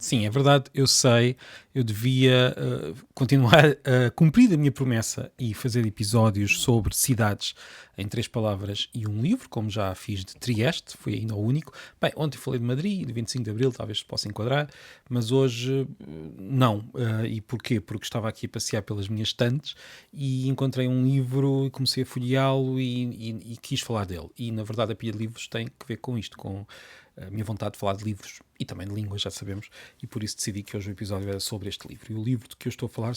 Sim, é verdade, eu sei, eu devia continuar a cumprir a minha promessa e fazer episódios sobre cidades em 3 palavras e um livro, como já fiz de Trieste, foi ainda o único. Bem, ontem falei de Madrid, de 25 de Abril, talvez se possa enquadrar, mas hoje não. E porquê? Porque estava aqui a passear pelas minhas estantes e encontrei um livro e comecei a folheá-lo e quis falar dele. E na verdade a pilha de livros tem que ver com isto, com a minha vontade de falar de livros e também de línguas, já sabemos, e por isso decidi que hoje o episódio era sobre este livro. E o livro de que eu estou a falar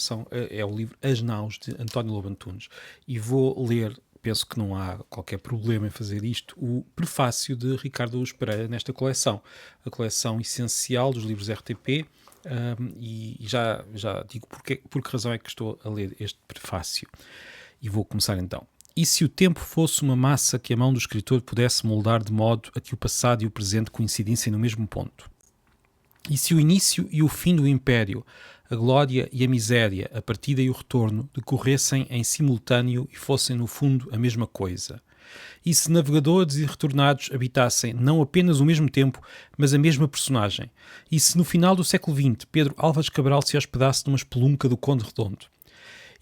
é o livro As Naus, de António Lobo Antunes. E vou ler, penso que não há qualquer problema em fazer isto, o prefácio de Ricardo Luz Pereira nesta coleção. A coleção essencial dos livros RTP, e já digo por que razão é que estou a ler este prefácio. E vou começar então. E se o tempo fosse uma massa que a mão do escritor pudesse moldar de modo a que o passado e o presente coincidissem no mesmo ponto? E se o início e o fim do império, a glória e a miséria, a partida e o retorno, decorressem em simultâneo e fossem, no fundo, a mesma coisa? E se navegadores e retornados habitassem não apenas o mesmo tempo, mas a mesma personagem? E se no final do século XX Pedro Álvares Cabral se hospedasse numa espelunca do Conde Redondo?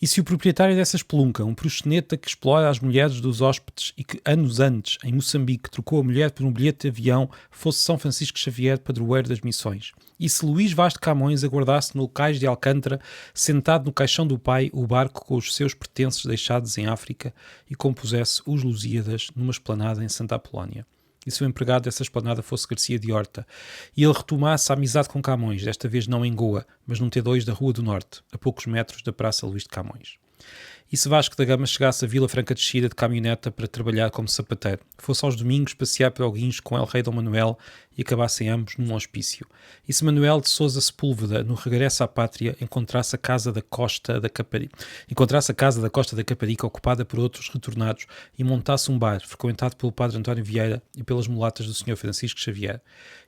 E se o proprietário dessa espelunca, um proxeneta que explora as mulheres dos hóspedes e que anos antes, em Moçambique, trocou a mulher por um bilhete de avião, fosse São Francisco Xavier, padroeiro das missões? E se Luís Vaz de Camões aguardasse no cais de Alcântara, sentado no caixão do pai, o barco com os seus pertences deixados em África e compusesse os Lusíadas numa esplanada em Santa Apolónia? E se o empregado dessa esplanada fosse Garcia de Horta, e ele retomasse a amizade com Camões, desta vez não em Goa, mas num T2 da Rua do Norte, a poucos metros da Praça Luís de Camões? E se Vasco da Gama chegasse a Vila Franca de Xira de caminhoneta para trabalhar como sapateiro, fosse aos domingos passear para Guincho com El Rei Dom Manuel e acabassem ambos num hospício? E se Manuel de Sousa Sepúlveda, no regresso à pátria, encontrasse a casa da Costa da Caparica ocupada por outros retornados e montasse um bar frequentado pelo padre António Vieira e pelas mulatas do Sr. Francisco Xavier?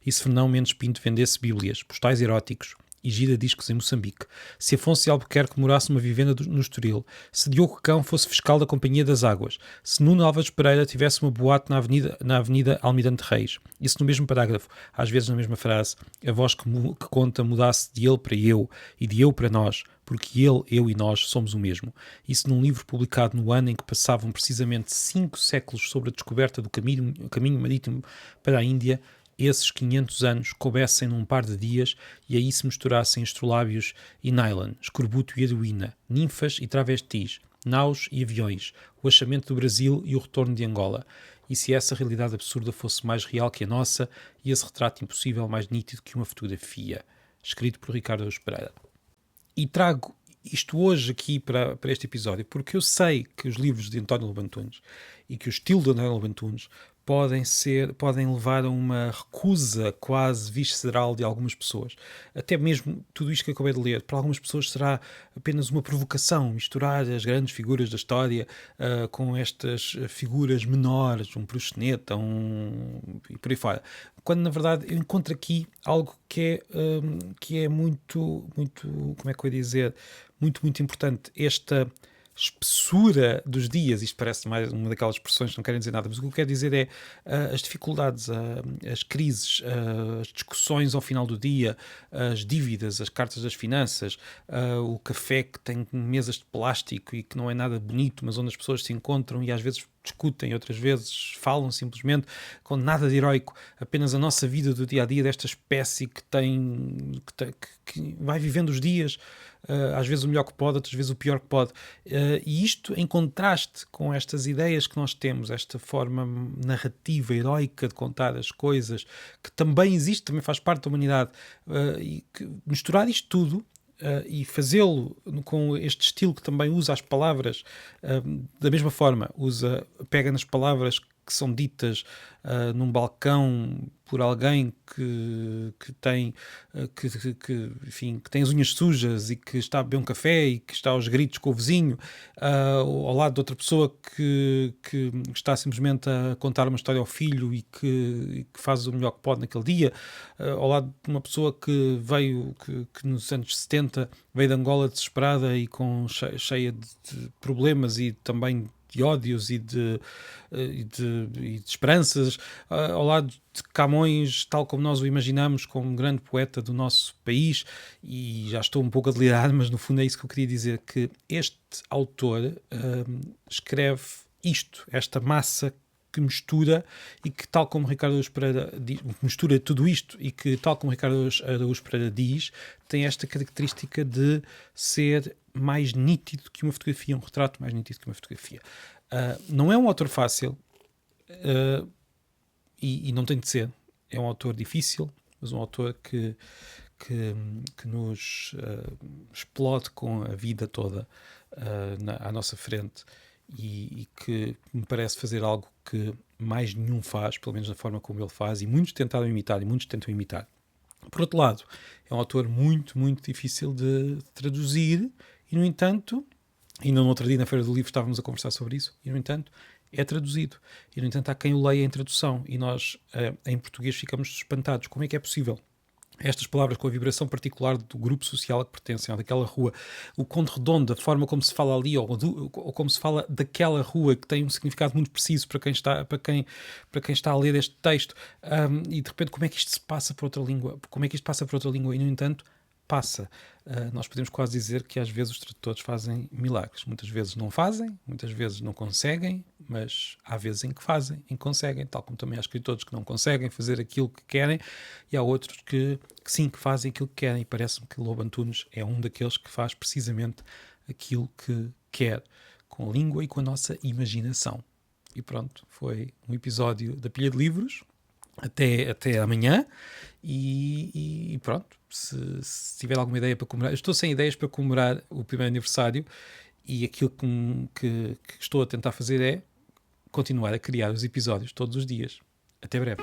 E se Fernão Mendes Pinto vendesse bíblias, postais eróticos e gira discos em Moçambique, se Afonso de Albuquerque morasse numa vivenda no Estoril, se Diogo Cão fosse fiscal da Companhia das Águas, se Nuno Álvares Pereira tivesse uma boate na avenida Almirante Reis, e se no mesmo parágrafo, às vezes na mesma frase, a voz que conta mudasse de ele para eu e de eu para nós, porque ele, eu e nós somos o mesmo. Isso num livro publicado no ano em que passavam precisamente 5 séculos sobre a descoberta do caminho marítimo para a Índia, esses 500 anos coubessem num par de dias e aí se misturassem astrolábios e nylon, escorbuto e heroína, ninfas e travestis, naus e aviões, o achamento do Brasil e o retorno de Angola. E se essa realidade absurda fosse mais real que a nossa e esse retrato impossível mais nítido que uma fotografia? Escrito por Ricardo Luz Pereira. E trago isto hoje aqui para este episódio porque eu sei que os livros de António Lobo Antunes e que o estilo de António Lobo Antunes podem levar a uma recusa quase visceral de algumas pessoas. Até mesmo tudo isto que acabei de ler, para algumas pessoas será apenas uma provocação, misturar as grandes figuras da história com estas figuras menores, um proxeneta, e por aí fora. Quando na verdade eu encontro aqui algo que é muito, como é que eu ia dizer, muito importante. Esta espessura dos dias, isto parece mais uma daquelas expressões que não querem dizer nada, mas o que eu quero dizer é as dificuldades, as crises, as discussões ao final do dia, as dívidas, as cartas das finanças, o café que tem mesas de plástico e que não é nada bonito, mas onde as pessoas se encontram e às vezes discutem, outras vezes falam simplesmente com nada de heroico, apenas a nossa vida do dia-a-dia desta espécie que vai vivendo os dias, às vezes o melhor que pode, outras vezes o pior que pode, e isto em contraste com estas ideias que nós temos, esta forma narrativa, heroica de contar as coisas, que também existe, também faz parte da humanidade, e que misturar isto tudo e fazê-lo com este estilo que também usa as palavras da mesma forma, pega nas palavras que são ditas num balcão por alguém que tem enfim, que tem as unhas sujas e que está a beber um café e que está aos gritos com o vizinho, ao lado de outra pessoa que está simplesmente a contar uma história ao filho e que faz o melhor que pode naquele dia, ao lado de uma pessoa que veio, que nos anos 70 veio de Angola desesperada e cheia de problemas e também de ódios e de esperanças, ao lado de Camões, tal como nós o imaginamos, como um grande poeta do nosso país. E já estou um pouco a delirar, mas no fundo é isso que eu queria dizer, que este autor escreve esta massa que mistura e que, tal como Ricardo Araújo Pereira diz, mistura tudo isto e que, tal como Ricardo Araújo Pereira diz, tem esta característica de ser mais nítido que uma fotografia, um retrato mais nítido que uma fotografia. Não é um autor fácil e não tem de ser. É um autor difícil, mas um autor que nos explode com a vida toda à nossa frente e que me parece fazer algo que mais nenhum faz, pelo menos da forma como ele faz, e muitos tentaram imitar e muitos tentam imitar. Por outro lado, é um autor muito, muito difícil de traduzir e, no entanto, ainda no outro dia na Feira do Livro estávamos a conversar sobre isso, e, no entanto, é traduzido. E, no entanto, há quem o leia em tradução e nós, em português, ficamos espantados. Como é que é possível? Estas palavras com a vibração particular do grupo social a que pertencem, ou daquela rua, o Conde Redondo, a forma como se fala ali, ou como se fala daquela rua, que tem um significado muito preciso para quem está a ler este texto, e de repente como é que isto se passa para outra língua? Como é que isto passa para outra língua? E, no entanto, passa. Nós podemos quase dizer que às vezes os tradutores fazem milagres. Muitas vezes não fazem, muitas vezes não conseguem, mas há vezes em que fazem, em que conseguem, tal como também há escritores que não conseguem fazer aquilo que querem e há outros que sim, que fazem aquilo que querem, e parece-me que Lobo Antunes é um daqueles que faz precisamente aquilo que quer, com a língua e com a nossa imaginação. E pronto, foi um episódio da Pilha de Livros. Até amanhã e pronto, se tiver alguma ideia para comemorar, eu estou sem ideias para comemorar o primeiro aniversário e aquilo que estou a tentar fazer é continuar a criar os episódios todos os dias. Até breve.